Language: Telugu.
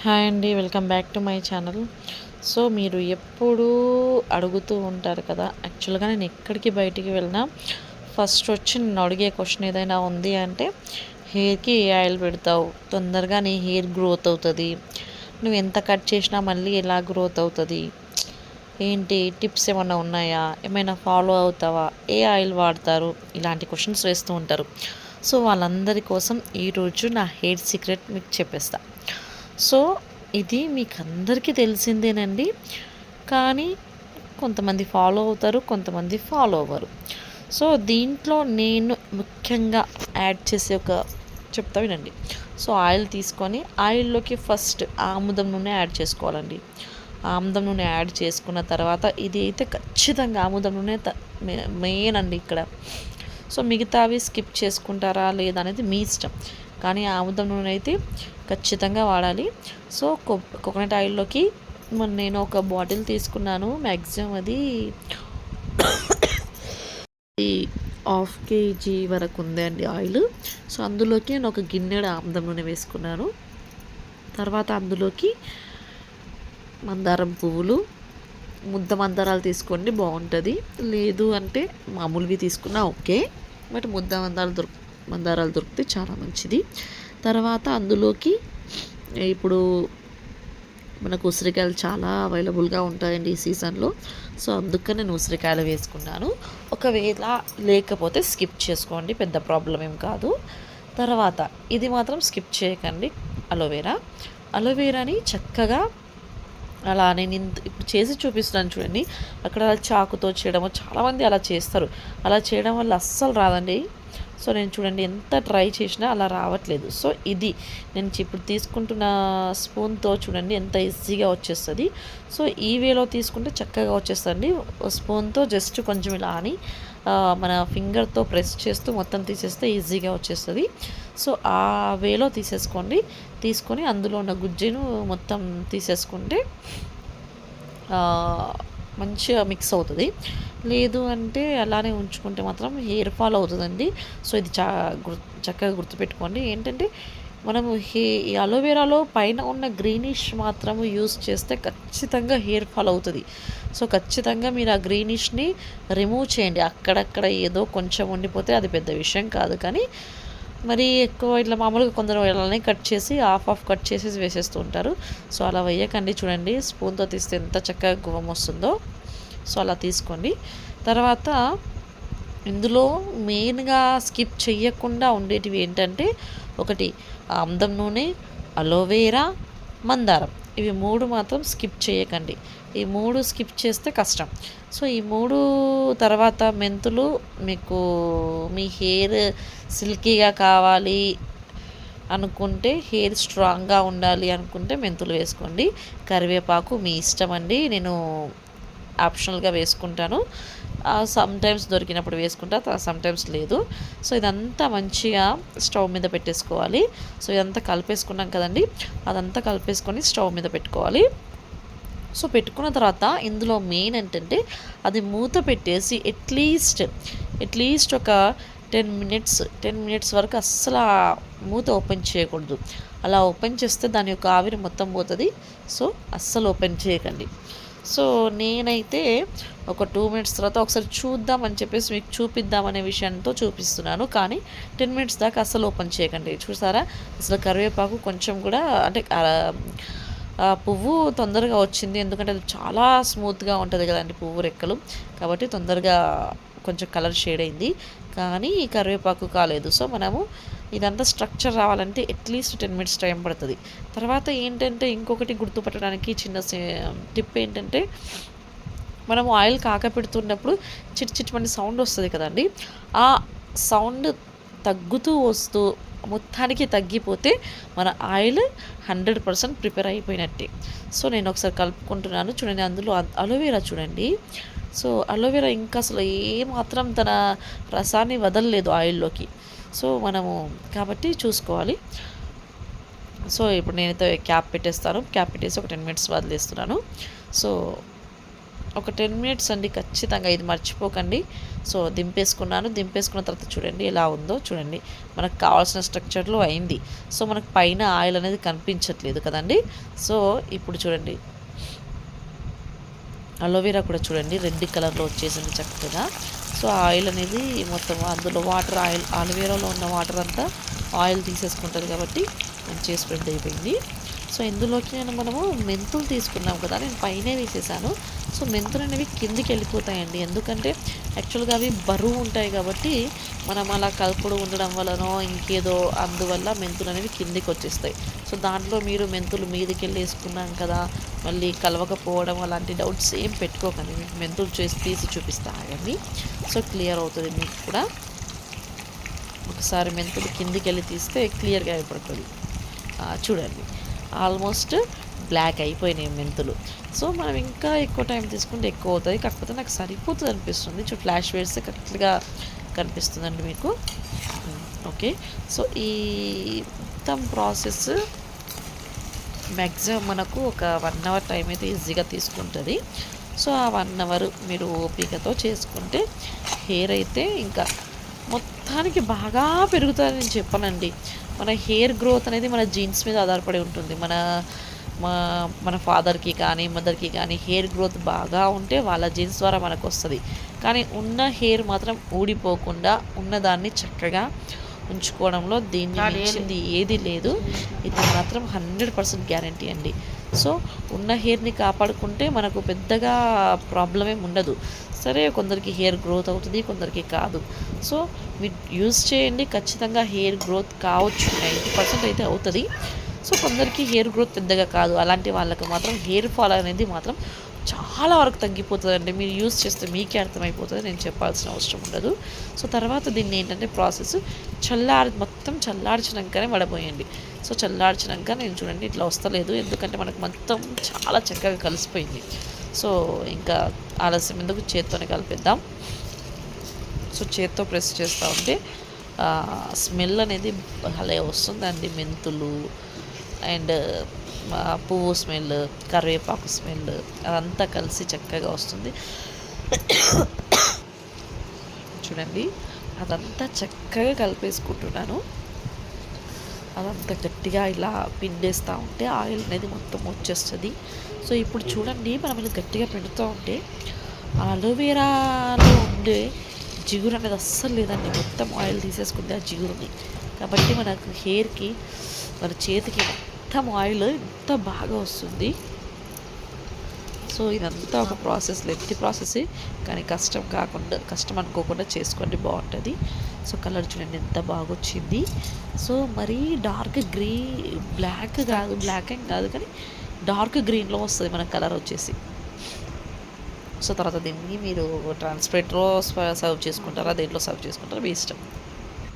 హాయ్ అండి, welcome back to my channel. So మీరు ఎప్పుడూ అడుగుతూ ఉంటారు కదా, యాక్చువల్గా నేను ఎక్కడికి బయటికి వెళ్ళినా ఫస్ట్ వచ్చి నేను అడిగే క్వశ్చన్ ఏదైనా ఉంది అంటే, హెయిర్కి ఏ ఆయిల్ పెడతావు, తొందరగా నీ హెయిర్ గ్రోత్ అవుతుంది, నువ్వు ఎంత కట్ చేసినా మళ్ళీ ఎలా గ్రోత్ అవుతుంది, ఏంటి టిప్స్ ఏమైనా ఉన్నాయా, ఏమైనా ఫాలో అవుతావా, ఏ ఆయిల్ వాడతారు, ఇలాంటి క్వశ్చన్స్ వేస్తూ ఉంటారు. సో వాళ్ళందరి కోసం ఈరోజు నా హెయిర్ సీక్రెట్ మీకు చెప్పేస్తా. సో ఇది మీకు అందరికీ తెలిసిందేనండి, కానీ కొంతమంది ఫాలో అవుతారు, కొంతమంది ఫాలో అవ్వరు. సో దీంట్లో నేను ముఖ్యంగా యాడ్ చేసే ఒక చెప్తా వినండి. సో ఆయిల్ తీసుకొని ఆయిల్లోకి ఫస్ట్ ఆముదం నూనె యాడ్ చేసుకోవాలండి. ఆముదం నూనె యాడ్ చేసుకున్న తర్వాత ఇది అయితే ఖచ్చితంగా ఆముదం నూనె మెయిన్ అండి ఇక్కడ. సో మిగతావి స్కిప్ చేసుకుంటారా లేదా అనేది మీ ఇష్టం, కానీ ఆముదం నూనె అయితే ఖచ్చితంగా వాడాలి. సో కోకోనట్ ఆయిల్లోకి నేను ఒక బాటిల్ తీసుకున్నాను, మ్యాక్సిమం అది 1/2 kg వరకు ఉందండి ఆయిల్. సో అందులోకి నేను ఒక గిన్నెడు ఆముదం నూనె వేసుకున్నాను. తర్వాత అందులోకి మందారం పువ్వులు, ముద్ద మందారాలు తీసుకోండి బాగుంటుంది, లేదు అంటే మామూలువి తీసుకున్నా ఓకే, బట్ ముద్ద మందారాలు దొరికితే చాలా మంచిది. తర్వాత అందులోకి ఇప్పుడు మనకు ఉసిరికాయలు చాలా అవైలబుల్గా ఉంటాయండి ఈ సీజన్లో. సో అందుకని నేను ఉసిరికాయలు వేసుకున్నాను. ఒకవేళ లేకపోతే స్కిప్ చేసుకోండి, పెద్ద ప్రాబ్లం ఏం కాదు. తర్వాత ఇది మాత్రం స్కిప్ చేయకండి, అలోవేరాని చక్కగా అలా నేను ఇప్పుడు చేసి చూపిస్తున్నాను చూడండి. అక్కడ చాకుతో చేయడము చాలామంది అలా చేస్తారు, అలా చేయడం వల్ల అస్సలు రాదండి. సో నేను చూడండి ఎంత ట్రై చేసినా అలా రావట్లేదు. సో ఇది నేను ఇప్పుడు తీసుకుంటున్న స్పూన్తో చూడండి ఎంత ఈజీగా వచ్చేస్తుంది. సో ఈ వేలో తీసుకుంటే చక్కగా వచ్చేస్తుంది. స్పూన్తో జస్ట్ కొంచెం ఇలా అని మన ఫింగర్తో ప్రెస్ చేస్తూ మొత్తం తీసేస్తే ఈజీగా వచ్చేస్తుంది. సో ఆ వేలో తీసుకొని అందులో ఉన్న గుజ్జును మొత్తం తీసేసుకుంటే మంచిగా మిక్స్ అవుతుంది. లేదు అంటే అలానే ఉంచుకుంటే మాత్రం హెయిర్ ఫాల్ అవుతుందండి. సో ఇది చక్కగా గుర్తుపెట్టుకోండి. ఏంటంటే మనము ఈ అలోవెరాలో పైన ఉన్న గ్రీనిష్ మాత్రము యూస్ చేస్తే ఖచ్చితంగా హెయిర్ ఫాల్ అవుతుంది. సో ఖచ్చితంగా మీరు ఆ గ్రీనిష్ని రిమూవ్ చేయండి. అక్కడక్కడ ఏదో కొంచెం ఉండిపోతే అది పెద్ద విషయం కాదు, కానీ మరి ఎక్కువ ఇట్లా మామూలుగా కొందరు అలానే కట్ చేసి హాఫ్ కట్ చేసేసి వేసేస్తూ ఉంటారు. సో అలా వేయకండి. చూడండి స్పూన్తో తీస్తే ఎంత చక్కగా గువం వస్తుందో. సో అలా తీసుకోండి. తర్వాత ఇందులో మెయిన్గా స్కిప్ చేయకుండా ఉండేటివి ఏంటంటే, ఒకటి ఆముదం నూనె, అలోవేరా, మందారం, ఇవి 3 మాత్రం స్కిప్ చేయకండి. ఈ 3 స్కిప్ చేస్తే కష్టం. సో ఈ 3 తర్వాత మెంతులు, మీకు మీ హెయిర్ సిల్కీగా కావాలి అనుకుంటే, హెయిర్ స్ట్రాంగ్గా ఉండాలి అనుకుంటే మెంతులు వేసుకోండి. కరివేపాకు మీ ఇష్టం అండి, నేను ఆప్షనల్గా వేసుకుంటాను. సమ్టైమ్స్ దొరికినప్పుడు వేసుకుంటా, సమ్టైమ్స్ లేదు. సో ఇదంతా మంచిగా స్టవ్ మీద పెట్టేసుకోవాలి. సో ఇదంతా కలిపేసుకున్నాం కదండి, అదంతా కలిపేసుకొని స్టవ్ మీద పెట్టుకోవాలి. సో పెట్టుకున్న తర్వాత ఇందులో మెయిన్ ఏంటంటే, అది మూత పెట్టేసి అట్లీస్ట్ ఒక 10 మినిట్స్ వరకు అస్సలు మూత ఓపెన్ చేయకూడదు. అలా ఓపెన్ చేస్తే దాని యొక్క ఆవిరి మొత్తం పోతుంది. సో అస్సలు ఓపెన్ చేయకండి. సో నేనైతే ఒక 2 మినిట్స్ తర్వాత ఒకసారి చూద్దామని చెప్పేసి మీకు చూపిద్దామనే విషయంతో చూపిస్తున్నాను, కానీ 10 మినిట్స్ దాకా అస్సలు ఓపెన్ చేయకండి. చూసారా అసలు కరివేపాకు కొంచెం కూడా అంటే పువ్వు తొందరగా వచ్చింది, ఎందుకంటే అది చాలా స్మూత్గా ఉంటుంది కదండి పువ్వు రెక్కలు, కాబట్టి తొందరగా కొంచెం కలర్ షేడ్ అయింది, కానీ ఈ కరివేపాకు కాలేదు. సో మనము ఇదంతా స్ట్రక్చర్ రావాలంటే అట్లీస్ట్ 10 మినిట్స్ టైం పడుతుంది. తర్వాత ఏంటంటే ఇంకొకటి గుర్తుపట్టడానికి చిన్న టిప్ ఏంటంటే, మనము ఆయిల్ కాకపెడుతున్నప్పుడు చిట్ సౌండ్ వస్తుంది కదండి, ఆ సౌండ్ తగ్గుతూ వస్తూ మొత్తానికి తగ్గిపోతే మన ఆయిల్ 100% ప్రిపేర్ అయిపోయినట్టే. సో నేను ఒకసారి కలుపుకుంటున్నాను చూడండి. అందులో అలోవెరా చూడండి. సో అలోవెరా ఇంకా అసలు ఏమాత్రం తన రసాన్ని వదలలేదు ఆయిల్లోకి. సో మనము కాబట్టి చూసుకోవాలి. సో ఇప్పుడు నేనైతే క్యాప్ పెట్టేస్తాను, క్యాప్ పెట్టేసి ఒక 10 మినిట్స్ వదిలేస్తున్నాను. సో ఒక 10 మినిట్స్ అండి ఖచ్చితంగా, ఇది మర్చిపోకండి. సో దింపేసుకున్న తర్వాత చూడండి ఎలా ఉందో చూడండి. మనకు కావాల్సిన స్ట్రక్చర్లో అయింది. సో మనకు పైన ఆయిల్ అనేది కనిపించట్లేదు కదండి. సో ఇప్పుడు చూడండి అలోవెరా కూడా చూడండి రెడ్ కలర్లో వచ్చేసింది చక్కగా. సో ఆయిల్ అనేది మొత్తం అందులో వాటర్, అలోవెరాలో ఉన్న వాటర్ అంతా ఆయిల్ తీసేసుకుంటుంది కాబట్టి మంచిగా స్ప్రెడ్ అయిపోయింది. సో ఇందులోకి మనము మెంతులు తీసుకున్నాం కదా, నేను పైనే వేసేసాను. సో మెంతులు అనేవి కిందికి వెళ్ళిపోతాయండి, ఎందుకంటే యాక్చువల్గా అవి బరువు ఉంటాయి కాబట్టి మనం అలా కలుపుడు ఉండడం వలనో ఇంకేదో అందువల్ల మెంతులు అనేవి కిందికి వచ్చేస్తాయి. సో దాంట్లో మీరు మెంతులు మీదకి వెళ్ళి వేసుకున్నాం కదా, మళ్ళీ కలవకపోవడం అలాంటి డౌట్స్ ఏం పెట్టుకోకండి. మీకు మెంతులు తీసి చూపిస్తా ఆగండి. సో క్లియర్ అవుతుంది మీకు కూడా. ఒకసారి మెంతులు కిందికి వెళ్ళి తీస్తే క్లియర్గా ఏర్పడుతుంది. చూడండి ఆల్మోస్ట్ బ్లాక్ అయిపోయినాయి మెంతులు. సో మనం ఇంకా ఎక్కువ టైం తీసుకుంటే ఎక్కువ అవుతుంది, కాకపోతే నాకు సరిపోతుంది అనిపిస్తుంది. ఫ్లాష్ వేస్తే కరెక్ట్గా కనిపిస్తుందండి మీకు. ఓకే, సో ఈ మొత్తం ప్రాసెస్ మ్యాక్సిమం మనకు ఒక 1 అవర్ టైం అయితే ఈజీగా తీసుకుంటుంది. సో ఆ 1 అవర్ మీరు ఓపికతో చేసుకుంటే హెయిర్ అయితే ఇంకా మొత్తానికి బాగా పెరుగుతుందని నేను చెప్పానండి. మన హెయిర్ గ్రోత్ అనేది మన జీన్స్ మీద ఆధారపడి ఉంటుంది. మన ఫాదర్కి కానీ మదర్కి కానీ హెయిర్ గ్రోత్ బాగా ఉంటే వాళ్ళ జీన్స్ ద్వారా మనకు వస్తుంది. కానీ ఉన్న హెయిర్ మాత్రం ఊడిపోకుండా ఉన్నదాన్ని చక్కగా ఉంచుకోవడంలో దీన్ని మించింది ఏది లేదు. ఇది మాత్రం 100% గ్యారంటీ అండి. సో ఉన్న హెయిర్ని కాపాడుకుంటే మనకు పెద్దగా ప్రాబ్లం ఏమి ఉండదు. సరే కొందరికి హెయిర్ గ్రోత్ అవుతుంది, కొందరికి కాదు. సో మీరు యూజ్ చేయండి, ఖచ్చితంగా హెయిర్ గ్రోత్ కావచ్చు, 90% అయితే అవుతుంది. సో కొందరికి హెయిర్ గ్రోత్ పెద్దగా కాదు, అలాంటి వాళ్ళకి మాత్రం హెయిర్ ఫాల్ అనేది మాత్రం చాలా వరకు తగ్గిపోతుందండి. మీరు యూజ్ చేస్తే మీకే అర్థమైపోతుంది, నేను చెప్పాల్సిన అవసరం ఉండదు. సో తర్వాత దీన్ని ఏంటంటే ప్రాసెస్ మొత్తం చల్లార్చినాకనే వడబోయండి. సో చల్లార్చినాక నేను చూడండి ఇట్లా వస్తలేదు, ఎందుకంటే మనకు మొత్తం చాలా చక్కగా కలిసిపోయింది. సో ఇంకా ఆలస్యం ఎందుకు, చేత్తోనే కలిపేద్దాం. సో చేత్తో ప్రెస్ చేస్తూ ఉంటే స్మెల్ అనేది భలే వస్తుందండి. మెంతులు అండ్ పువ్వు స్మెల్, కరివేపాకు స్మెల్ అదంతా కలిసి చక్కగా వస్తుంది. చూడండి అదంతా చక్కగా కలిపేసుకుంటున్నాను. అదంతా గట్టిగా ఇలా పిండేస్తూ ఉంటే ఆయిల్ అనేది మొత్తం వచ్చేస్తుంది. సో ఇప్పుడు చూడండి మనం ఇలా గట్టిగా పిండుతూ ఉంటే అలోవెరాలో ఉండే జిగురు అనేది అస్సలు లేదండి, మొత్తం ఆయిల్ తీసేసుకుంటే ఆ జిగురుని. కాబట్టి మనకు హెయిర్కి మన చేతికి మొత్తం ఆయిల్ ఎంత బాగా వస్తుంది. సో ఇదంతా ఒక ప్రాసెస్, లెంతీ ప్రాసెస్, కానీ కష్టం అనుకోకుండా చేసుకోండి, బాగుంటుంది. సో కలర్ చూడండి ఎంత బాగా వచ్చింది. సో మరీ డార్క్ బ్లాక్ ఏం కాదు, కానీ డార్క్ గ్రీన్లో వస్తుంది మన కలర్ వచ్చేసి. సో తర్వాత దీన్ని మీరు ట్రాన్స్పరెంట్లో సర్వ్ చేసుకుంటారా, దేంట్లో సర్వ్ చేసుకుంటారో మీ ఇష్టం.